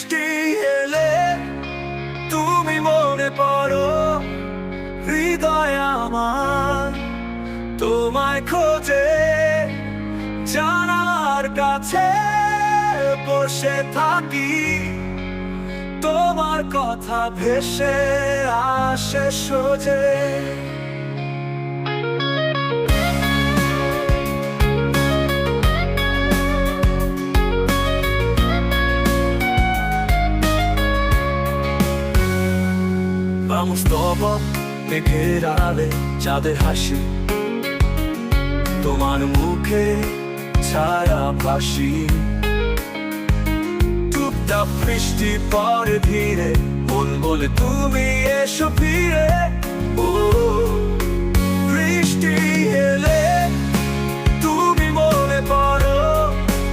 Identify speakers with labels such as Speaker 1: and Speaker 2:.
Speaker 1: বৃষ্টি এলে তুমি মনে পড়ো, হৃদয় আমার তোমায় খোঁজে। জানালার কাছে বসে থাকি, তোমার কথা ভেসে আসে সোজে। স্তবক মেঘের আড়ালে চাঁদের হাসি, তোমার মুখে ছায়া ভাসি। টুপটাপ বৃষ্টি পরে ধীরে, মন বলে তুমি এসো ফিরে। ও বৃষ্টি এলে